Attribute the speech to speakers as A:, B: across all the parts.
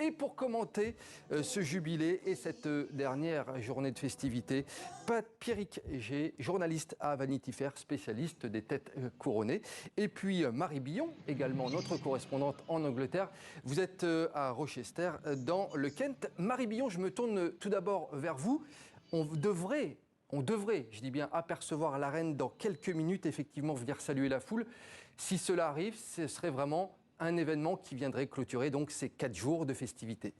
A: Et pour commenter ce jubilé et cette dernière journée de festivité, Pierrick G, journaliste à Vanity Fair, spécialiste des têtes couronnées. Et puis Marie Billon, également notre correspondante en Angleterre. Vous êtes à Rochester, dans le Kent. Marie Billon, je me tourne tout d'abord vers vous. On devrait, je dis bien, apercevoir la reine dans quelques minutes, effectivement, venir saluer la foule. Si cela arrive, ce serait vraiment un événement qui viendrait clôturer donc ces 4 jours de festivités.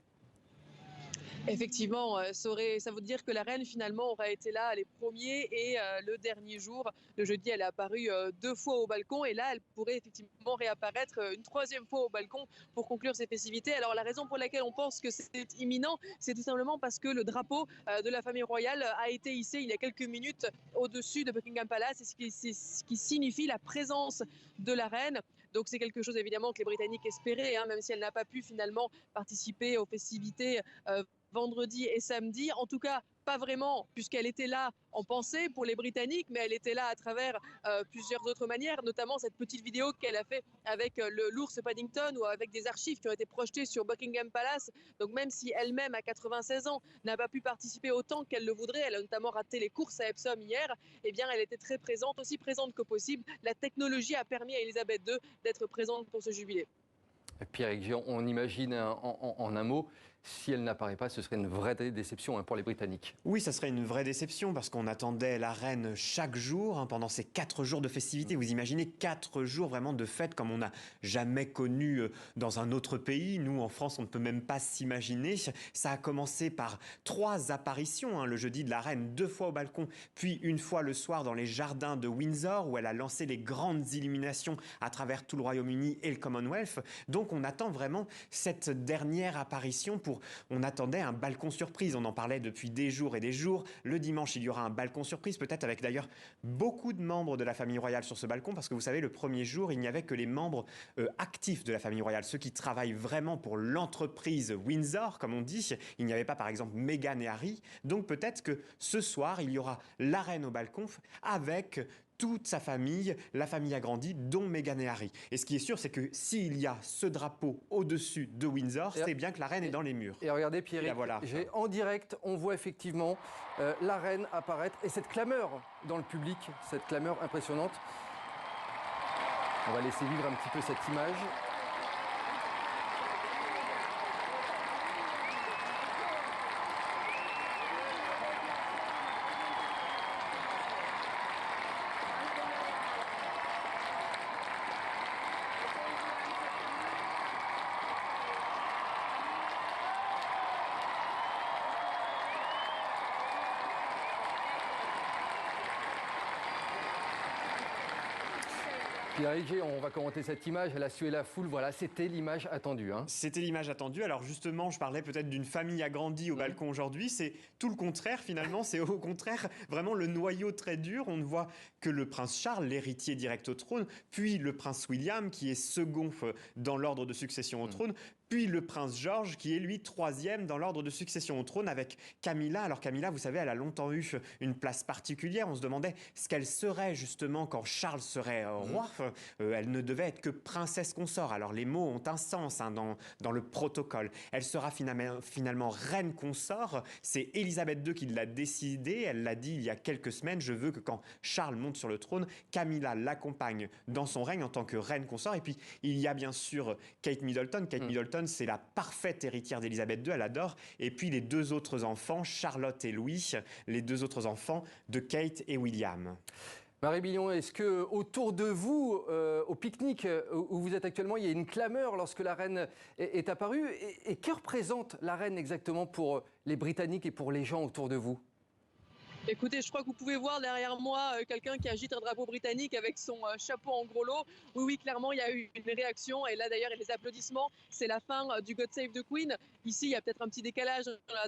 B: Effectivement, ça veut dire que la reine finalement aura été là les premiers et le dernier jour, le jeudi, elle est apparue 2 fois au balcon et là, elle pourrait effectivement réapparaître une 3e fois au balcon pour conclure ces festivités. Alors la raison pour laquelle on pense que c'est imminent, c'est tout simplement parce que le drapeau de la famille royale a été hissé il y a quelques minutes au-dessus de Buckingham Palace, ce qui signifie la présence de la reine. Donc c'est quelque chose évidemment que les Britanniques espéraient, même si elle n'a pas pu finalement participer aux festivités vendredi et samedi. En tout cas, pas vraiment, puisqu'elle était là en pensée pour les Britanniques, mais elle était là à travers plusieurs autres manières, notamment cette petite vidéo qu'elle a fait avec l'ours Paddington ou avec des archives qui ont été projetées sur Buckingham Palace. Donc même si elle-même, à 96 ans, n'a pas pu participer autant qu'elle le voudrait, elle a notamment raté les courses à Epsom hier, eh bien elle était très présente, aussi présente que possible. La technologie a permis à Elisabeth II d'être présente pour ce jubilé.
A: Pierrick G, on imagine en un mot, si elle n'apparaît pas, ce serait une vraie déception pour les Britanniques.
C: Oui, ça serait une vraie déception parce qu'on attendait la reine chaque jour pendant ces 4 jours de festivités. Vous imaginez 4 jours vraiment de fête comme on n'a jamais connu dans un autre pays. Nous, en France, on ne peut même pas s'imaginer. Ça a commencé par 3 apparitions, le jeudi de la reine, 2 fois au balcon, puis 1 fois le soir dans les jardins de Windsor où elle a lancé les grandes illuminations à travers tout le Royaume-Uni et le Commonwealth. Donc on attend vraiment cette dernière apparition on attendait un balcon surprise. On en parlait depuis des jours et des jours. Le dimanche, il y aura un balcon surprise, peut-être avec d'ailleurs beaucoup de membres de la famille royale sur ce balcon, parce que vous savez, le premier jour, il n'y avait que les membres actifs de la famille royale, ceux qui travaillent vraiment pour l'entreprise Windsor, comme on dit. Il n'y avait pas, par exemple, Meghan et Harry. Donc peut-être que ce soir, il y aura la reine au balcon avec toute sa famille, la famille agrandie, dont Meghan et Harry. Et ce qui est sûr, c'est que s'il y a ce drapeau au-dessus de Windsor, c'est bien que la reine est dans les murs.
A: Et regardez, Pierrick,
C: voilà.
A: En direct, on voit effectivement la reine apparaître et cette clameur dans le public, cette clameur impressionnante. On va laisser vivre un petit peu cette image. Pierrick G, on va commenter cette image, elle a sué la foule, voilà, c'était l'image attendue.
C: C'était l'image attendue, alors justement, je parlais peut-être d'une famille agrandie au balcon aujourd'hui, c'est tout le contraire finalement, c'est au contraire vraiment le noyau très dur. On ne voit que le prince Charles, l'héritier direct au trône, puis le prince William qui est second dans l'ordre de succession au trône, puis le prince George qui est lui 3e dans l'ordre de succession au trône avec Camilla. Alors Camilla, vous savez, elle a longtemps eu une place particulière. On se demandait ce qu'elle serait justement quand Charles serait roi. Elle ne devait être que princesse consort. Alors les mots ont un sens dans le protocole. Elle sera finalement reine consort. C'est Elisabeth II qui l'a décidé. Elle l'a dit il y a quelques semaines. Je veux que quand Charles monte sur le trône, Camilla l'accompagne dans son règne en tant que reine consort. Et puis il y a bien sûr Kate Middleton. Kate Middleton, c'est la parfaite héritière d'Elisabeth II. Elle adore. Et puis les 2 autres enfants, Charlotte et Louis, les 2 autres enfants de Kate et William.
A: Marie Billon, est-ce que autour de vous, au pique-nique où vous êtes actuellement, il y a une clameur lorsque la reine est apparue et que représente la reine exactement pour les Britanniques et pour les gens autour de vous ?
B: Écoutez, je crois que vous pouvez voir derrière moi quelqu'un qui agite un drapeau britannique avec son chapeau en gros lot. Oui, clairement, il y a eu une réaction. Et là, d'ailleurs, il y a des applaudissements. C'est la fin du God Save the Queen. Ici, il y a peut-être un petit décalage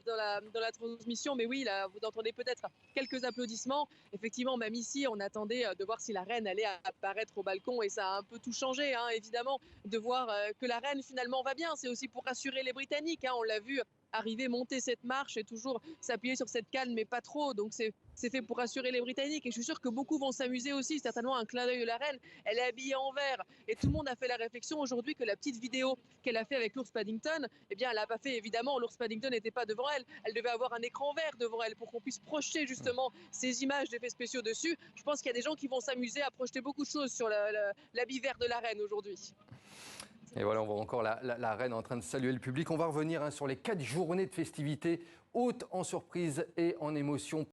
B: dans la transmission. Mais oui, là, vous entendez peut-être quelques applaudissements. Effectivement, même ici, on attendait de voir si la reine allait apparaître au balcon. Et ça a un peu tout changé, évidemment, de voir que la reine, finalement, va bien. C'est aussi pour rassurer les Britanniques. On l'a vu arriver, monter cette marche et toujours s'appuyer sur cette canne, mais pas trop. Donc c'est fait pour rassurer les Britanniques. Et je suis sûre que beaucoup vont s'amuser aussi. Certainement un clin d'œil de la reine. Elle est habillée en vert. Et tout le monde a fait la réflexion aujourd'hui que la petite vidéo qu'elle a fait avec l'ours Paddington, eh bien, elle n'a pas fait, évidemment, l'ours Paddington n'était pas devant elle. Elle devait avoir un écran vert devant elle pour qu'on puisse projeter justement ces images d'effets spéciaux dessus. Je pense qu'il y a des gens qui vont s'amuser à projeter beaucoup de choses sur l'habit vert de la reine aujourd'hui.
A: Et voilà, on voit encore la reine en train de saluer le public. On va revenir sur les 4 journées de festivités hautes en surprise et en émotion.